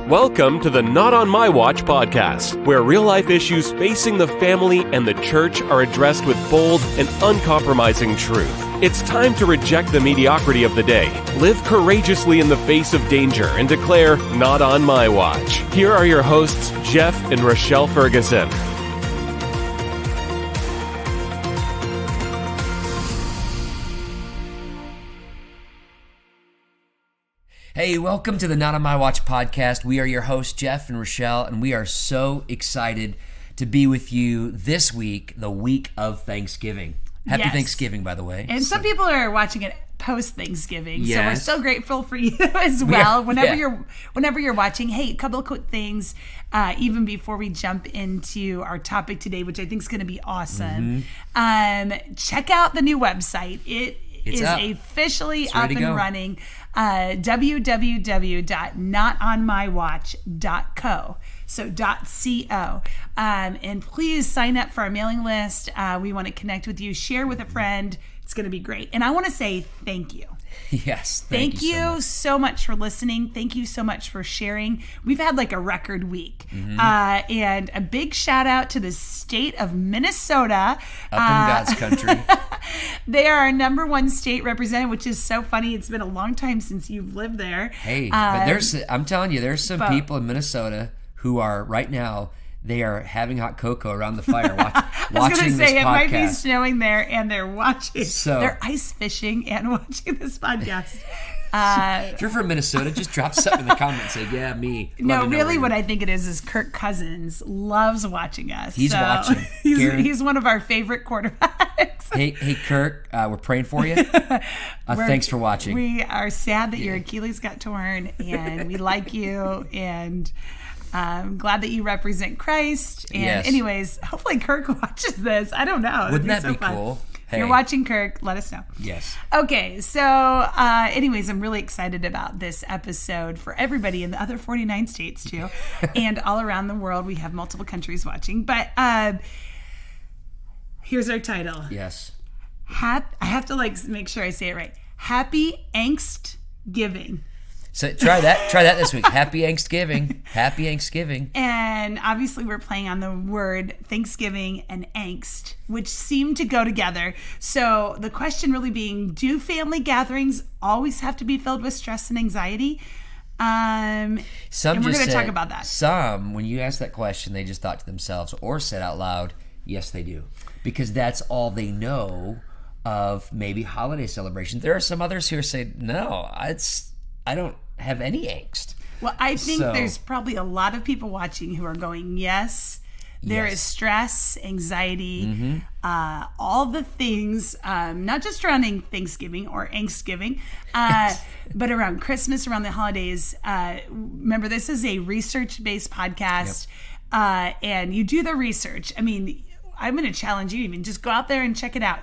Welcome to the Not On My Watch podcast, where real-life issues facing the family and the church are addressed with bold and uncompromising truth. It's time to reject the mediocrity of the day, live courageously in the face of danger, and declare, Not On My Watch. Here are your hosts, Jeff and Rochelle Ferguson. Hey, welcome to the Not On My Watch podcast. We are your hosts, Jeff and Rochelle, and we are so excited to be with you this week, the week of Thanksgiving. Happy Thanksgiving, by the way. And some people are watching it post-Thanksgiving, so we're Yes. so grateful for you as well. Whenever yeah. you're watching, hey, a couple of quick things, even before we jump into our topic today, which I think is going to be awesome. Check out the new website. It's up. officially ready up to and go. running. www.notonmywatch.co. So .co. And please sign up for our mailing list. We want to connect with you. Share with a friend. It's going to be great. And I want to say thank you. Yes, Thank you so much. so much for listening. Thank you so much for sharing. We've had like a record week. And a big shout out to the state of Minnesota. Up in God's country. They are our number one state representative, which is so funny. It's been a long time since you've lived there. Hey, but I'm telling you, there's some people in Minnesota who are right now, they are having hot cocoa around the fire watching I was going to say, this it might be podcast. snowing there, and they're watching. So- they're ice fishing and watching this podcast. If you're from Minnesota, just drop something in the comments and say, yeah, me. Let No, me know really where what I think it is Kirk Cousins loves watching us. He's watching. Gary. He's one of our favorite quarterbacks. Hey, Kirk, we're praying for you. Thanks for watching. We are sad that your Achilles got torn, and we like you, and I'm glad that you represent Christ. And Yes. anyways, hopefully Kirk watches this. I don't know. Wouldn't that so be fun. cool? If Hey. you're watching Kirk, let us know. Yes. Okay, so anyways, I'm really excited about this episode for everybody in the other 49 states too, and all around the world. We have multiple countries watching, but here's our title. Yes. I have to make sure I say it right. Happy Angstgiving. So try that this week. Happy Angstgiving. Happy Angstgiving. And obviously we're playing on the word Thanksgiving and angst, which seem to go together. So the question really being, do family gatherings always have to be filled with stress and anxiety? Some and we're just going to said- talk about that. Some, when you ask that question, they just thought to themselves or said out loud, yes, they do. Because that's all they know of maybe holiday celebration. There are some others who say, no, I don't have any angst. Well, I think So- there's probably a lot of people watching who are going, yes, there Yes. is stress, anxiety, all the things, not just surrounding Thanksgiving or Angstgiving, but around Christmas, around the holidays. Remember, this is a research-based podcast, and you do the research. I mean, I'm going to challenge you even. Just go out there and check it out.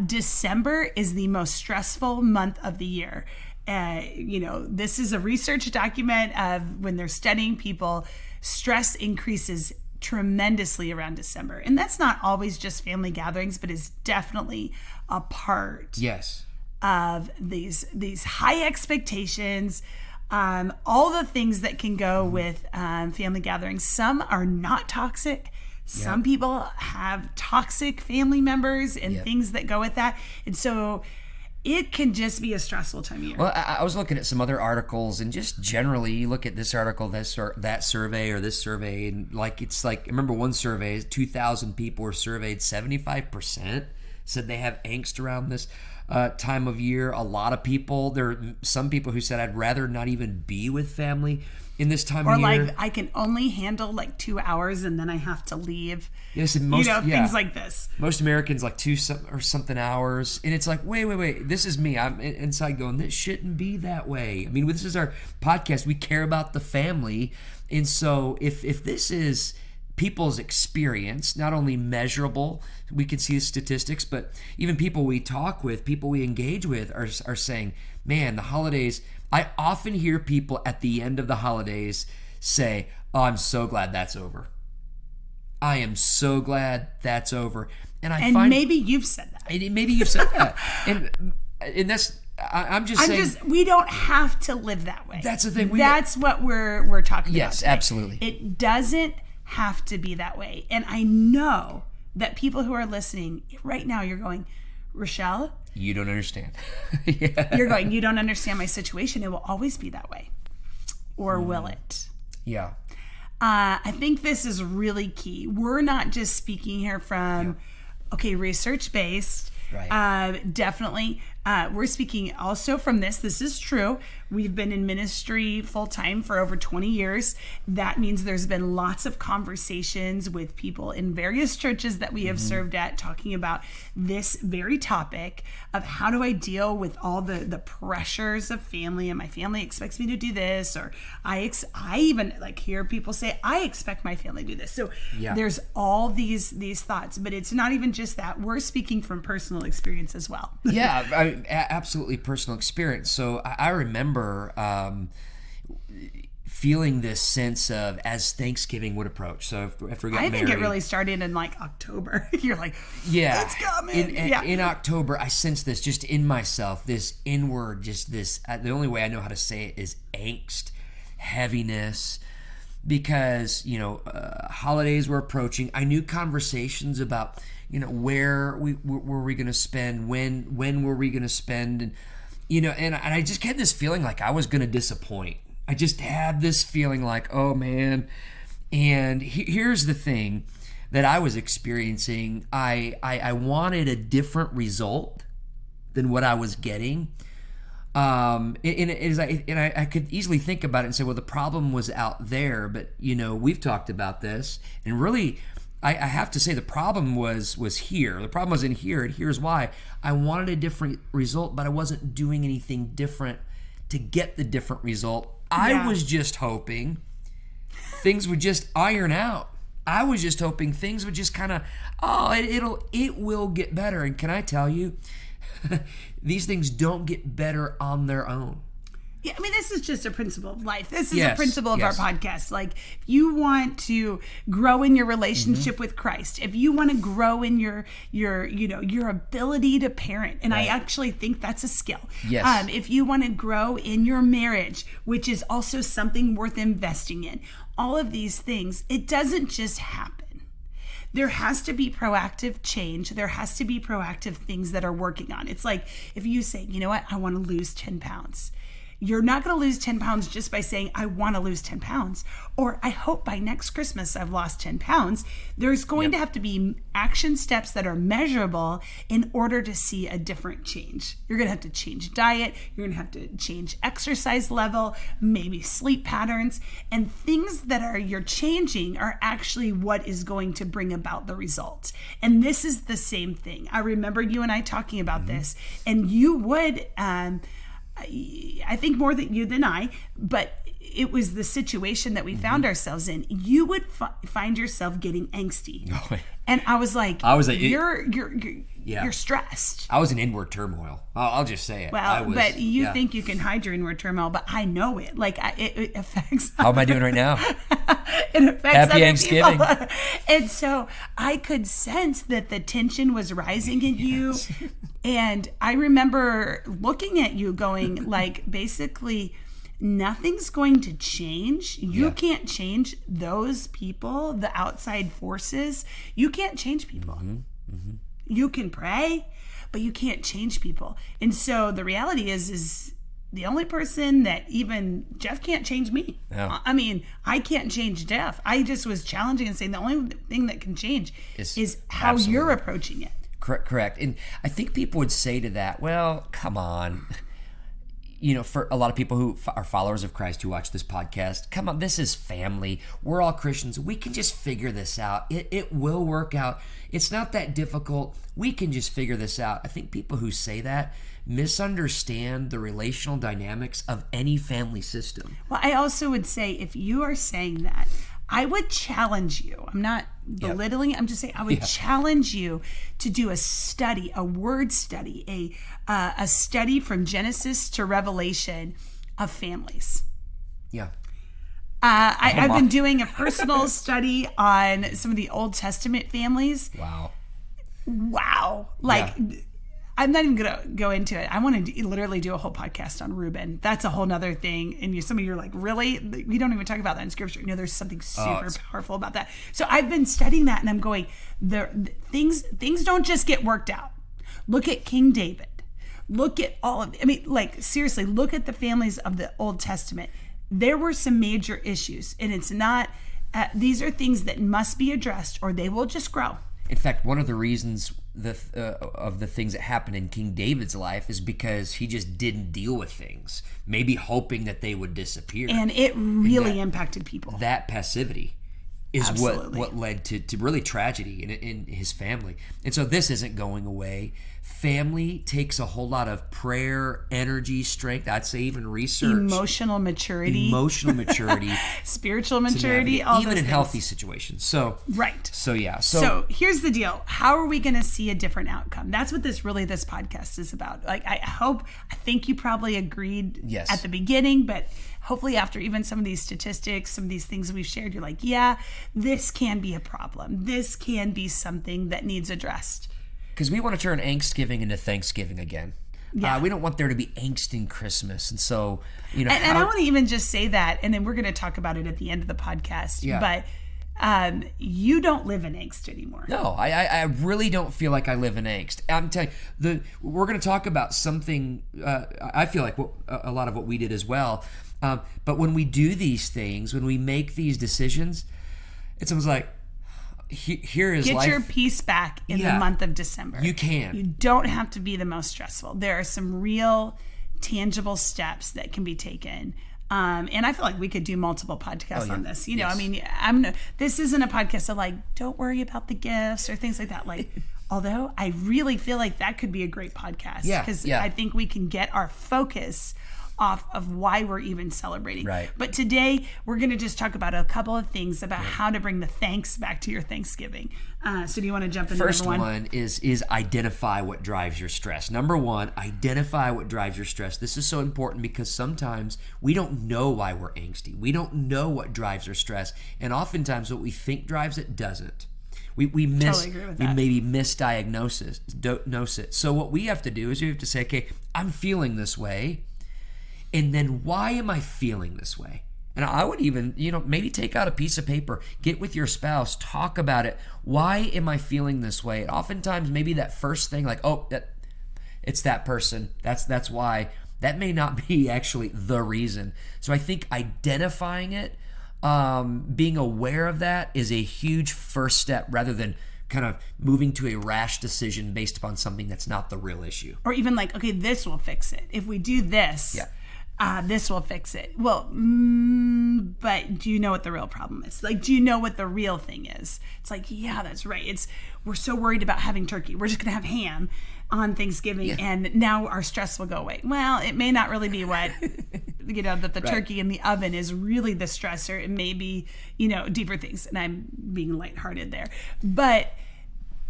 December is the most stressful month of the year. This is a research document of when they're studying people, stress increases tremendously around December. And that's not always just family gatherings, but is definitely a part Yes. of these high expectations, all the things that can go with family gatherings. Some are not toxic. Some people have toxic family members and things that go with that. And so it can just be a stressful time of year. Well, I was looking at some other articles, and just generally, you look at this article, that survey, or this survey, and I remember one survey, 2,000 people were surveyed, 75% said they have angst around this time of year. A lot of people, there are some people who said, I'd rather not even be with family in this time of year. Or I can only handle 2 hours and then I have to leave. Yes, and Things like this. Most Americans something hours, and it's like, wait, this is me. I'm inside going, this shouldn't be that way. I mean, this is our podcast. We care about the family, and so if this is people's experience, not only measurable, we can see the statistics, but even people we talk with, people we engage with are saying, man, the holidays. I often hear people at the end of the holidays say, oh, I'm so glad that's over. I am so glad that's over. And maybe you've said that. Maybe you've said that. And that's I'm just saying. We don't have to live that way. That's the thing. That's what we're talking about. Yes, absolutely. It doesn't have to be that way. And I know that people who are listening right now, you're going, Rochelle, you don't understand. You're going, you don't understand my situation. It will always be that way. Or will it? Yeah. I think this is really key. We're not just speaking here from, research-based. Right. Definitely. We're speaking also from this. This is true. We've been in ministry full-time for over 20 years. That means there's been lots of conversations with people in various churches that we have served at talking about this very topic of how do I deal with all the pressures of family, and my family expects me to do this, or I even hear people say, I expect my family to do this. So there's all these thoughts, but it's not even just that. We're speaking from personal experience as well. Yeah, absolutely personal experience. So I remember feeling this sense of as Thanksgiving would approach. So after we got married, I think it really started in October. You're like, let's go, man. In October, I sensed this just in myself, this inward, just this, the only way I know how to say it is angst, heaviness, because, holidays were approaching. I knew conversations about, where were we going to spend, when were we going to spend, and I just had this feeling like I was going to disappoint. I just had this feeling like, oh man. And here's the thing that I was experiencing. I wanted a different result than what I was getting. And I could easily think about it and say, well, the problem was out there, but we've talked about this, and really, I have to say the problem was here. The problem was in here, and here's why. I wanted a different result, but I wasn't doing anything different to get the different result. I was just hoping things would just iron out. I was just hoping things would just kind of, it will get better. And can I tell you, these things don't get better on their own. Yeah, I mean, this is just a principle of life. This is a principle of our podcast. If you want to grow in your relationship with Christ, if you want to grow in your ability to parent, and I actually think that's a skill. Yes. If you want to grow in your marriage, which is also something worth investing in, all of these things, it doesn't just happen. There has to be proactive change. There has to be proactive things that are working on. It's like if you say, you know what, I want to lose 10 pounds. You're not going to lose 10 pounds just by saying, I want to lose 10 pounds. Or I hope by next Christmas I've lost 10 pounds. There's going to have to be action steps that are measurable in order to see a different change. You're going to have to change diet. You're going to have to change exercise level, maybe sleep patterns. And things that you're changing are actually what is going to bring about the result. And this is the same thing. I remember you and I talking about this, and you would... I think more than you than I, but it was the situation that we found ourselves in. You would find yourself getting angsty, and I was like, you're stressed. I was in inward turmoil. I'll just say it. Well, but you think you can hide your inward turmoil, but I know it. It affects. How am I doing right now? It affects Happy other Angstgiving. people. And so I could sense that the tension was rising in you. And I remember looking at you going, basically, nothing's going to change. You can't change those people, the outside forces. You can't change people. You can pray, but you can't change people. And so the reality is the only person that even Jeff can't change me. Yeah. I mean, I can't change Jeff. I just was challenging and saying the only thing that can change is how you're approaching it. Correct. And I think people would say to that, well, come on. For a lot of people who are followers of Christ who watch this podcast, come on, this is family. We're all Christians. We can just figure this out. It will work out. It's not that difficult. We can just figure this out. I think people who say that misunderstand the relational dynamics of any family system. Well, I also would say if you are saying that, I would challenge you. I'm not belittling it. I'm just saying I would challenge you to do a study, a word study, a study from Genesis to Revelation of families. Yeah. I've been doing a personal study on some of the Old Testament families. Wow. I'm not even going to go into it. I want to literally do a whole podcast on Reuben. That's a whole nother thing. And some of you are like, really? We don't even talk about that in scripture. There's something super powerful about that. So I've been studying that and I'm going, things don't just get worked out. Look at King David. Look at seriously, look at the families of the Old Testament. There were some major issues, and it's not, these are things that must be addressed or they will just grow. In fact, one of the reasons of the things that happened in King David's life is because he just didn't deal with things, maybe hoping that they would disappear. And it really impacted people. That passivity is Absolutely. what led to really tragedy in his family. And so this isn't going away. Family takes a whole lot of prayer, energy, strength, I'd say even research. Emotional maturity. Spiritual maturity. All even those in things. healthy situations. So right. So yeah. So here's the deal. How are we going to see a different outcome? That's what this podcast is about. I think you probably agreed at the beginning, but hopefully after even some of these statistics, some of these things we've shared, you're like, yeah, this can be a problem. This can be something that needs addressed. Because we want to turn Angstgiving into Thanksgiving again. Yeah. We don't want there to be angst in Christmas. And so, And I want to even just say that, and then we're going to talk about it at the end of the podcast. Yeah. But you don't live in angst anymore. No, I really don't feel like I live in angst. I'm telling you, we're going to talk about something, I feel like a lot of what we did as well. But when we do these things, when we make these decisions, it's almost like, here is Get life. your peace back in the month of December. You can. You don't have to be the most stressful. There are some real tangible steps that can be taken. And I feel like we could do multiple podcasts on this. This isn't a podcast of don't worry about the gifts or things like that. Although I really feel like that could be a great podcast. Because I think we can get our focus off of why we're even celebrating. Right. But today we're going to just talk about a couple of things about how to bring the thanks back to your Thanksgiving. So do you want to jump into First number one? one is identify what drives your stress. Number one, identify what drives your stress. This is so important because sometimes we don't know why we're angsty. We don't know what drives our stress. And oftentimes what we think drives it doesn't. We Totally agree with that. maybe misdiagnose it. So what we have to do is we have to say, okay, I'm feeling this way. And then why am I feeling this way? And I would even, maybe take out a piece of paper, get with your spouse, talk about it. Why am I feeling this way? And oftentimes maybe that first thing it's that person. That's why. That may not be actually the reason. So I think identifying it, being aware of that is a huge first step rather than kind of moving to a rash decision based upon something that's not the real issue. Or even okay, this will fix it. If we do this, this will fix it. Well, but do you know what the real problem is? Do you know what the real thing is? It's yeah, that's right. We're so worried about having turkey. We're just going to have ham on Thanksgiving, and now our stress will go away. Well, it may not really be what, that the turkey in the oven is really the stressor. It may be, deeper things, and I'm being lighthearted there. But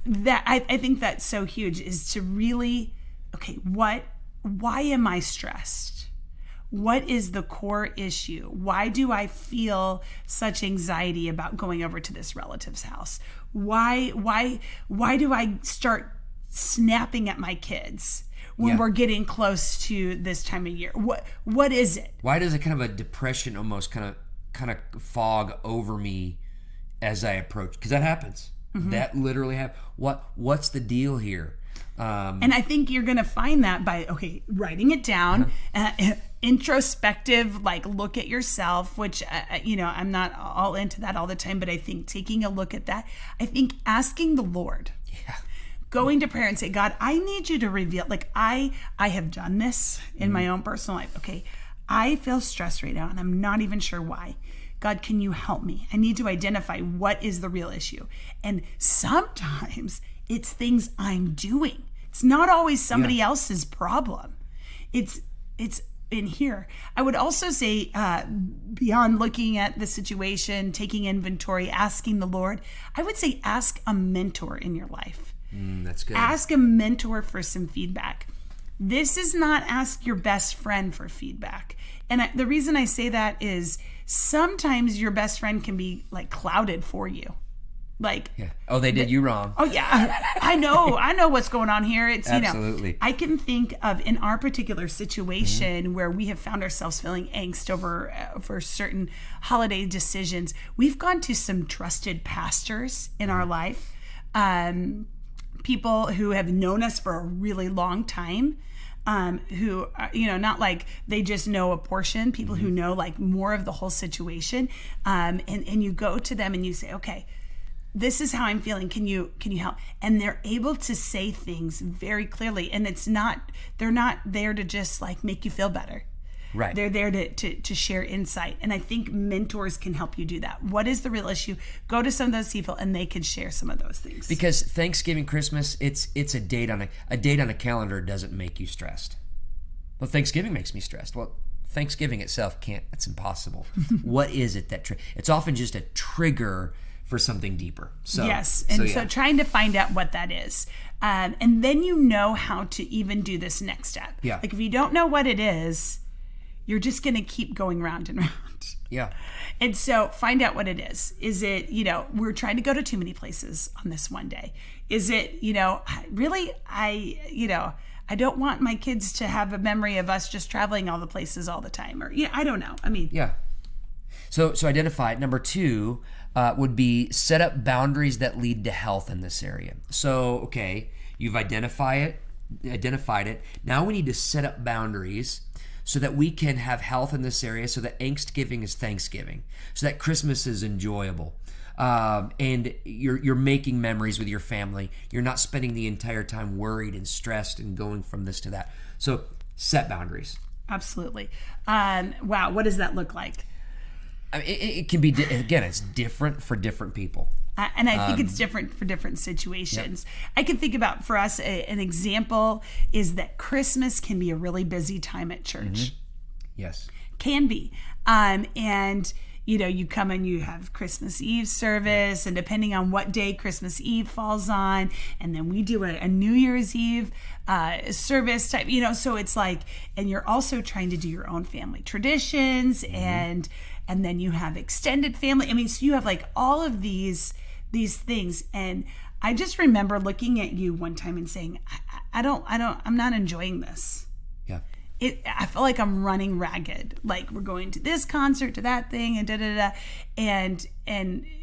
that I think that's so huge is to really, why am I stressed? What is the core issue? Why do I feel such anxiety about going over to this relative's house? Why do I start snapping at my kids when we're getting close to this time of year? What is it? Why does a kind of a depression almost kind of fog over me as I approach? Because that happens. Mm-hmm. That literally happens. What's the deal here? And I think you're going to find that by, writing it down, introspective, look at yourself, which, I'm not all into that all the time, but I think taking a look at that, I think asking the Lord, going to prayer and say, God, I need you to reveal, I have done this in my own personal life. I feel stressed right now and I'm not even sure why. God, can you help me? I need to identify what is the real issue. And sometimes it's things I'm doing. It's not always somebody else's problem. It's in here. I would also say, beyond looking at the situation, taking inventory, asking the Lord, I would say ask a mentor in your life. That's good. Ask a mentor for some feedback. This is not ask your best friend for feedback. And the reason I say that is sometimes your best friend can be clouded for you. Like, Yeah. Oh, they did you wrong. oh yeah, I know what's going on here. It's, Absolutely. I can think of in our particular situation where we have found ourselves feeling angst over certain holiday decisions. We've gone to some trusted pastors in our life, people who have known us for a really long time. Who are, not like they just know a portion, people who know like more of the whole situation. And you go to them and you say, okay, this is how I'm feeling. Can you help? And they're able to say things very clearly. And they're not there to just like make you feel better. Right. They're there to share insight. And I think mentors can help you do that. What is the real issue? Go to some of those people and they can share some of those things. Because Thanksgiving, Christmas, it's a date on a calendar doesn't make you stressed. Well, Thanksgiving makes me stressed. Well, Thanksgiving itself can't. That's impossible. What is it that it's often just a trigger for something deeper. So yes, and so trying to find out what that is, and then you know how to even do this next step. Yeah. Like if you don't know what it is, you're just going to keep going round and round. Yeah. And so find out what it is. Is it, we're trying to go to too many places on this one day? Is it, really, I don't want my kids to have a memory of us just traveling all the places all the time. Or, I don't know. I mean. Yeah. So identify it. Number 2 would be set up boundaries that lead to health in this area. So, okay, you've identified it. Now we need to set up boundaries so that we can have health in this area, so that Angstgiving is Thanksgiving, so that Christmas is enjoyable. And you're making memories with your family. You're not spending the entire time worried and stressed and going from this to that. So set boundaries. Absolutely. Wow, what does that look like? I mean, it can be, again, it's different for different people. And I think it's different for different situations. Yep. I can think about, for us, an example is that Christmas can be a really busy time at church. Mm-hmm. Yes. Can be. And, you come and you have Christmas Eve service, and depending on what day Christmas Eve falls on, and then we do a New Year's Eve service type, so it's like, and you're also trying to do your own family traditions, and then you have extended family. I mean, so you have like all of these things. And I just remember looking at you one time and saying, I'm not enjoying this. Yeah. I feel like I'm running ragged. Like we're going to this concert, to that thing, and da-da-da. And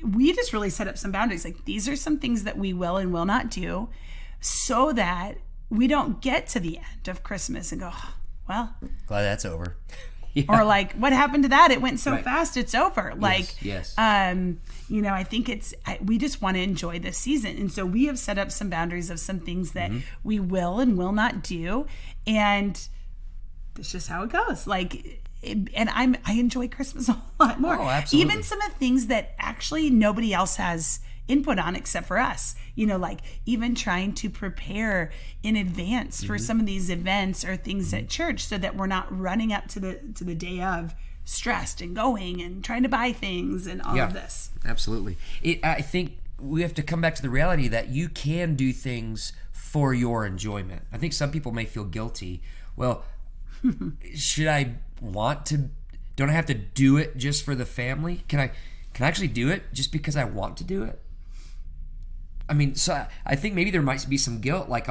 we just really set up some boundaries. Like these are some things that we will and will not do, so that we don't get to the end of Christmas and go, oh, well, glad that's over. Yeah. Or like, what happened to that? It went so fast, it's over. Like, yes. I think we just want to enjoy this season. And so we have set up some boundaries of some things that we will and will not do. And that's just how it goes. Like, and I enjoy Christmas a lot more. Oh, absolutely. Even some of the things that actually nobody else has input on except for us, like even trying to prepare in advance for some of these events or things at church, so that we're not running up to the day of stressed and going and trying to buy things and all of this. Absolutely. I think we have to come back to the reality that you can do things for your enjoyment. I think some people may feel guilty. Well, should I don't I have to do it just for the family? Can I actually do it just because I want to do it? I mean, so I think maybe there might be some guilt. Like,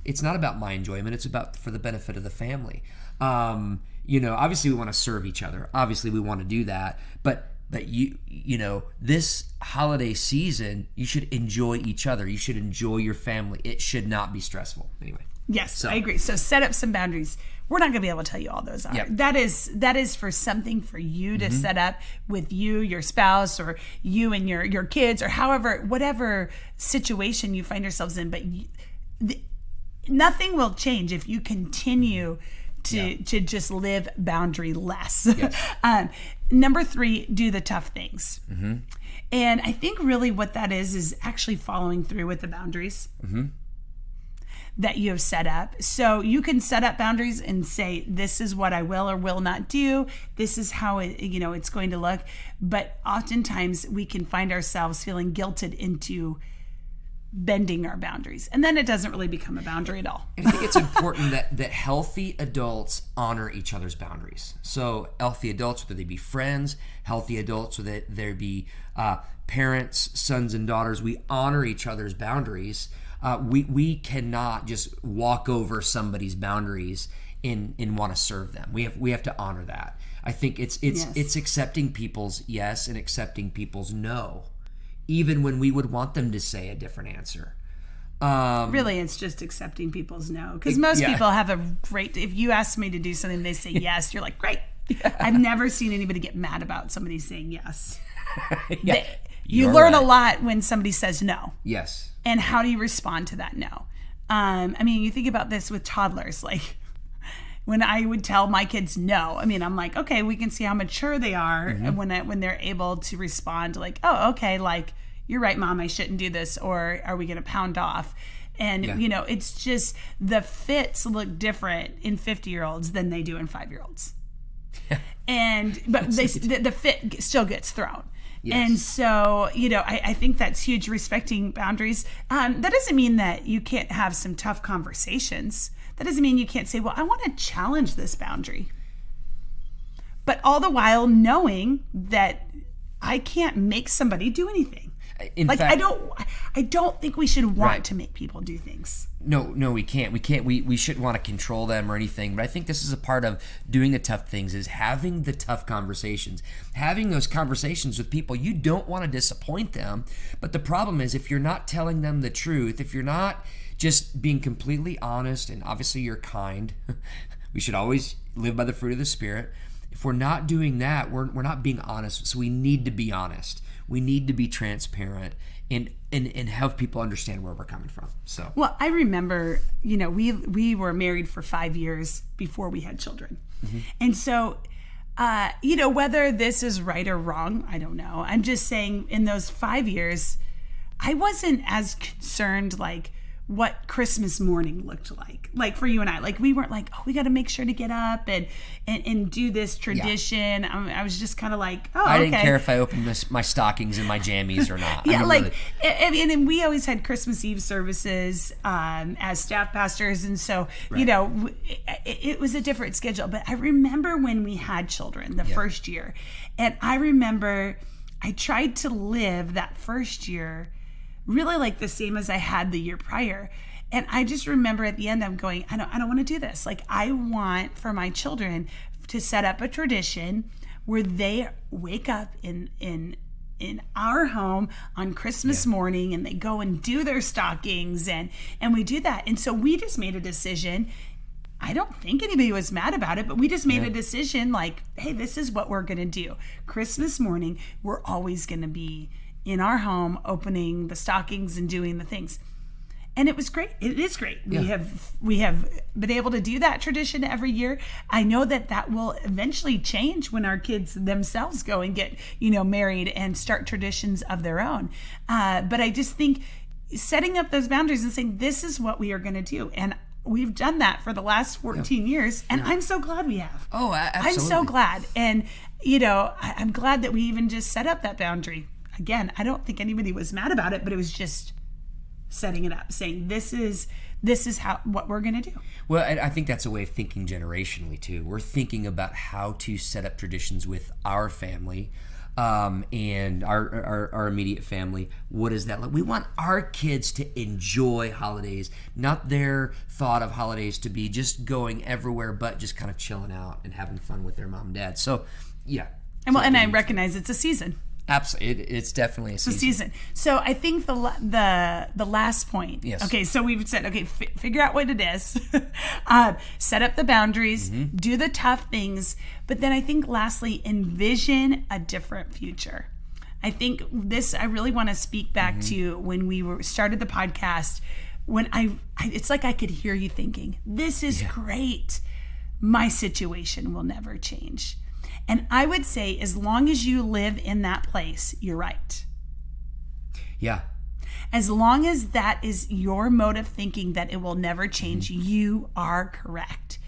it's not about my enjoyment; it's about for the benefit of the family. Obviously we want to serve each other. Obviously we want to do that. But this holiday season, you should enjoy each other. You should enjoy your family. It should not be stressful. Anyway. Yes, I agree. So set up some boundaries. We're not going to be able to tell you all those are. Yep. That is for something for you to set up with you, your spouse, or you and your kids, or whatever situation you find yourselves in. But nothing will change if you continue to just live boundary less. Yes. Number 3, do the tough things. And I think really what that is actually following through with the boundaries that you have set up. So you can set up boundaries and say, this is what I will or will not do. This is how it's going to look. But oftentimes we can find ourselves feeling guilted into bending our boundaries. And then it doesn't really become a boundary at all. And I think it's important that healthy adults honor each other's boundaries. So healthy adults, whether they be friends, healthy adults, whether they be parents, sons and daughters, we honor each other's boundaries. We cannot just walk over somebody's boundaries and want to serve them. We have to honor that. I think it's accepting people's yes and accepting people's no, even when we would want them to say a different answer. Really, it's just accepting people's no. Because most people have a great, if you ask me to do something, they say yes, you're like, great. Yeah. I've never seen anybody get mad about somebody saying yes. You learn a lot when somebody says no. Yes. And how do you respond to that no? I mean, you think about this with toddlers, like, when I would tell my kids no, I mean, I'm like, okay, we can see how mature they are when they're able to respond like, oh, okay, like, you're right, Mom, I shouldn't do this, or are we going to pound off? And, it's just the fits look different in 50-year-olds than they do in 5-year-olds. Yeah. But the fit still gets thrown. Yes. And so, I think that's huge, respecting boundaries. That doesn't mean that you can't have some tough conversations. That doesn't mean you can't say, well, I want to challenge this boundary. But all the while knowing that I can't make somebody do anything. In fact, I don't think we should want to make people do things. No, we can't. We shouldn't want to control them or anything. But I think this is a part of doing the tough things, is having the tough conversations, having those conversations with people. You don't want to disappoint them. But the problem is, if you're not telling them the truth, if you're not just being completely honest, and obviously you're kind, we should always live by the fruit of the Spirit. If we're not doing that, we're not being honest. So we need to be honest. We need to be transparent and have people understand where we're coming from. So, well, I remember, we were married for 5 years before we had children. Mm-hmm. And so, whether this is right or wrong, I don't know. I'm just saying, in those 5 years, I wasn't as concerned, like, what Christmas morning looked like for you and I. Like, we weren't like, oh, we got to make sure to get up and do this tradition. Yeah. I was just kind of like, oh, I didn't care if I opened my stockings and my jammies or not. Yeah, and we always had Christmas Eve services as staff pastors. And so, it was a different schedule. But I remember when we had children the first year. And I remember I tried to live that first year really like the same as I had the year prior. And I just remember at the end, I'm going, I don't want to do this. Like, I want for my children to set up a tradition where they wake up in our home on Christmas morning, and they go and do their stockings, and we do that. And so we just made a decision. I don't think anybody was mad about it, but we just made a decision like, hey, this is what we're going to do. Christmas morning, we're always going to be in our home, opening the stockings and doing the things. And it was great. It is great. Yeah. We have been able to do that tradition every year. I know that will eventually change when our kids themselves go and get, married and start traditions of their own. But I just think setting up those boundaries and saying, this is what we are going to do. And we've done that for the last 14 years. And I'm so glad we have. Oh, absolutely. I'm so glad. And, I'm glad that we even just set up that boundary. Again, I don't think anybody was mad about it, but it was just setting it up, saying this is what we're going to do. Well, I think that's a way of thinking generationally too. We're thinking about how to set up traditions with our family and our immediate family. What is that like? We want our kids to enjoy holidays, not their thought of holidays to be just going everywhere, but just kind of chilling out and having fun with their mom and dad. So, yeah. And I recognize it's a season. Absolutely, it's definitely a season. It's a season. So I think the last point. Yes. Okay, so we've said, figure out what it is, set up the boundaries, do the tough things, but then I think lastly, envision a different future. I think I really want to speak back to when we started the podcast. When it's like I could hear you thinking, "This is great. My situation will never change." And I would say, as long as you live in that place, you're right. Yeah. As long as that is your mode of thinking that it will never change, you are correct.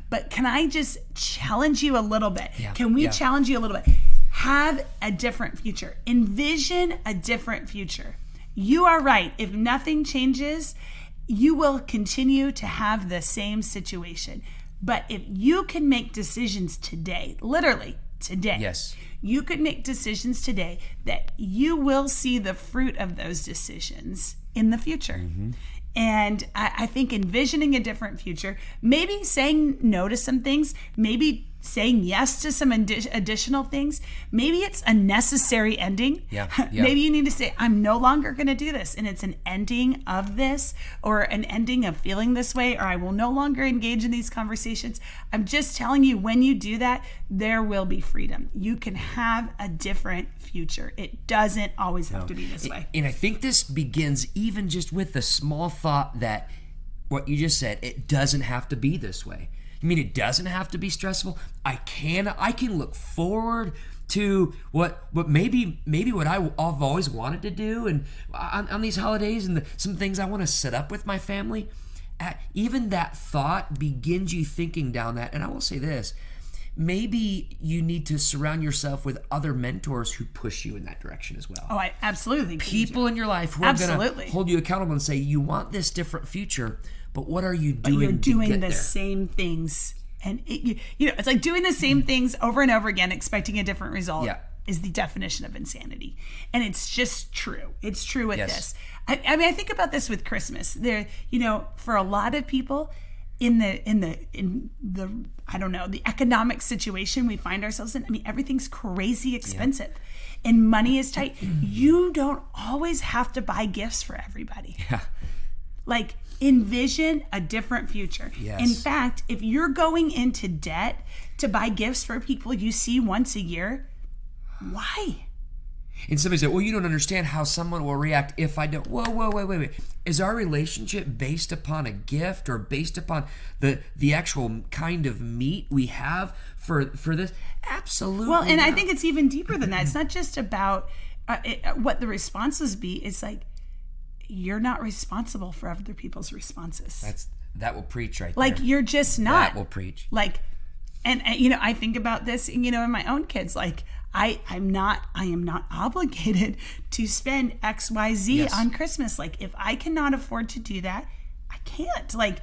But can I just challenge you a little bit? Yeah. Can we challenge you a little bit? Have a different future. Envision a different future. You are right. If nothing changes, you will continue to have the same situation. But if you can make decisions today, literally today, Yes. you could make decisions today that you will see the fruit of those decisions in the future. And I think envisioning a different future, maybe saying no to some things, maybe saying yes to some additional things, maybe it's a necessary ending. Yeah. Maybe you need to say, I'm no longer going to do this. And it's an ending of this, or an ending of feeling this way, or I will no longer engage in these conversations. I'm just telling you, when you do that, there will be freedom. You can have a different future. It doesn't always have to be this way. And I think this begins even just with the small thought that what you just said, it doesn't have to be this way. You mean it doesn't have to be stressful? I can look forward to what maybe what I've always wanted to do, and on these holidays, and some things I want to set up with my family. Even that thought begins you thinking down that. And I will say this: maybe you need to surround yourself with other mentors who push you in that direction as well. Oh, I absolutely. People in your life who are going to hold you accountable and say, you want this different future, but what are you doing? But you're doing to get the there? Same things. And it's like doing the same things over and over again, expecting a different result. Yeah. Is the definition of insanity. And it's just true. It's true with Yes. this. I mean, I think about this with Christmas. There, for a lot of people in the I don't know, the economic situation we find ourselves in, I mean, everything's crazy expensive. And money is tight. You don't always have to buy gifts for everybody. Yeah. Like, envision a different future. Yes. In fact, if you're going into debt to buy gifts for people you see once a year, why? And somebody said, well, you don't understand how someone will react if I don't. Whoa, wait. Is our relationship based upon a gift, or based upon the actual kind of meat we have for this? Absolutely. Well, and not. I think it's even deeper than that. It's not just about what the responses be. It's like, you're not responsible for other people's responses. That will preach right like, there. you're just not. That will preach. Like, and I think about this, in my own kids. Like, I am not obligated to spend XYZ Yes. on Christmas. Like, if I cannot afford to do that, I can't. Like,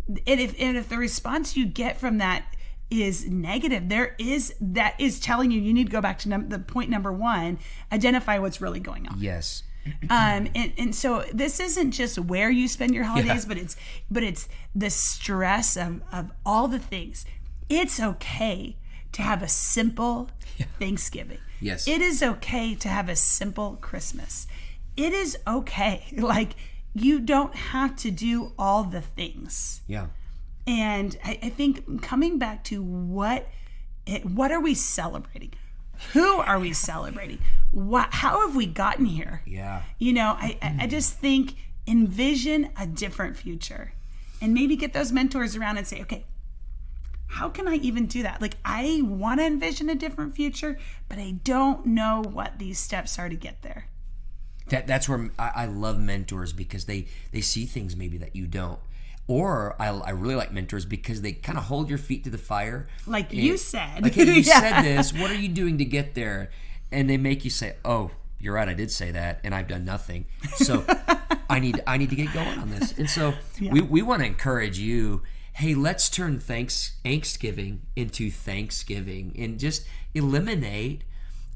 and if the response you get from that is negative, that is telling you need to go back to the point number one, identify what's really going on. Yes. And so this isn't just where you spend your holidays, but it's the stress of all the things. It's okay to have a simple Thanksgiving. Yes. It is okay to have a simple Christmas. It is okay. Like, you don't have to do all the things. Yeah. And I think coming back to what are we celebrating? Who are we celebrating? How have we gotten here? Yeah. I just think envision a different future, and maybe get those mentors around and say, okay, how can I even do that? Like, I want to envision a different future, but I don't know what these steps are to get there. That's where I love mentors, because they see things maybe that you don't. Or I really like mentors because they kind of hold your feet to the fire. Like you said. Like, hey, you said this. What are you doing to get there? And they make you say, oh, you're right, I did say that, and I've done nothing. So I need to get going on this. And so we want to encourage you, hey, let's turn Angstgiving into Thanksgiving, and just eliminate,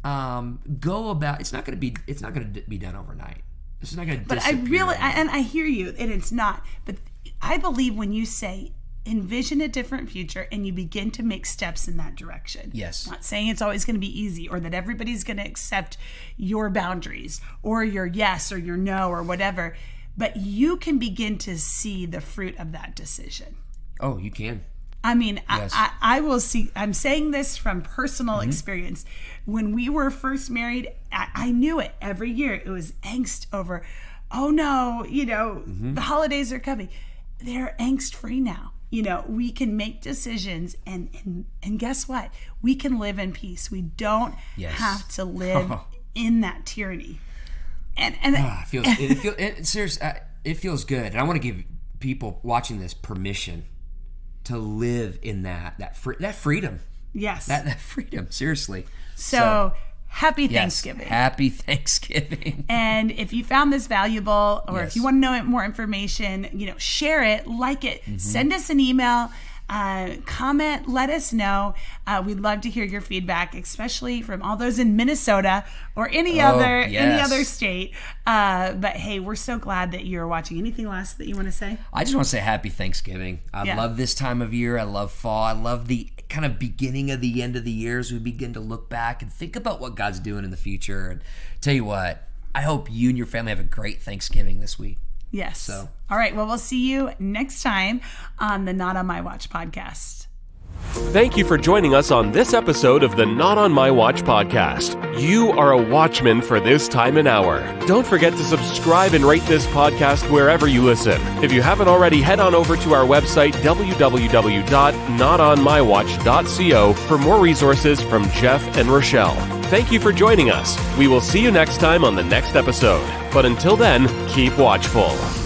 go about. It's not going to be done overnight. It's not going to disappear. But I hear you, and it's not. But I believe when you say envision a different future and you begin to make steps in that direction. Yes. Not saying it's always going to be easy, or that everybody's going to accept your boundaries or your yes or your no or whatever, but you can begin to see the fruit of that decision. Oh, you can. I mean, Yes. I will see. I'm saying this from personal experience. When we were first married, I knew it every year. It was angst over, oh no, the holidays are coming. They're angst free now. We can make decisions, and guess what? We can live in peace. We don't have to live in that tyranny. And it feels good. And I want to give people watching this permission to live in that freedom. Yes. That freedom, seriously. So Happy Yes. Thanksgiving. Happy Thanksgiving. And if you found this valuable, or Yes. if you want to know more information, share it, like it, send us an email, comment, let us know. We'd love to hear your feedback, especially from all those in Minnesota or any other state. But hey, we're so glad that you're watching. Anything last that you want to say? I just want to say happy Thanksgiving. I love this time of year. I love fall. I love the kind of beginning of the end of the year as we begin to look back and think about what God's doing in the future. And tell you what, I hope you and your family have a great Thanksgiving this week. Yes. So. All right. Well, we'll see you next time on the Not on My Watch podcast. Thank you for joining us on this episode of the Not on My Watch podcast. You are a watchman for this time and hour. Don't forget to subscribe and rate this podcast wherever you listen. If you haven't already, head on over to our website, www.notonmywatch.co, for more resources from Jeff and Rochelle. Thank you for joining us. We will see you next time on the next episode. But until then, keep watchful.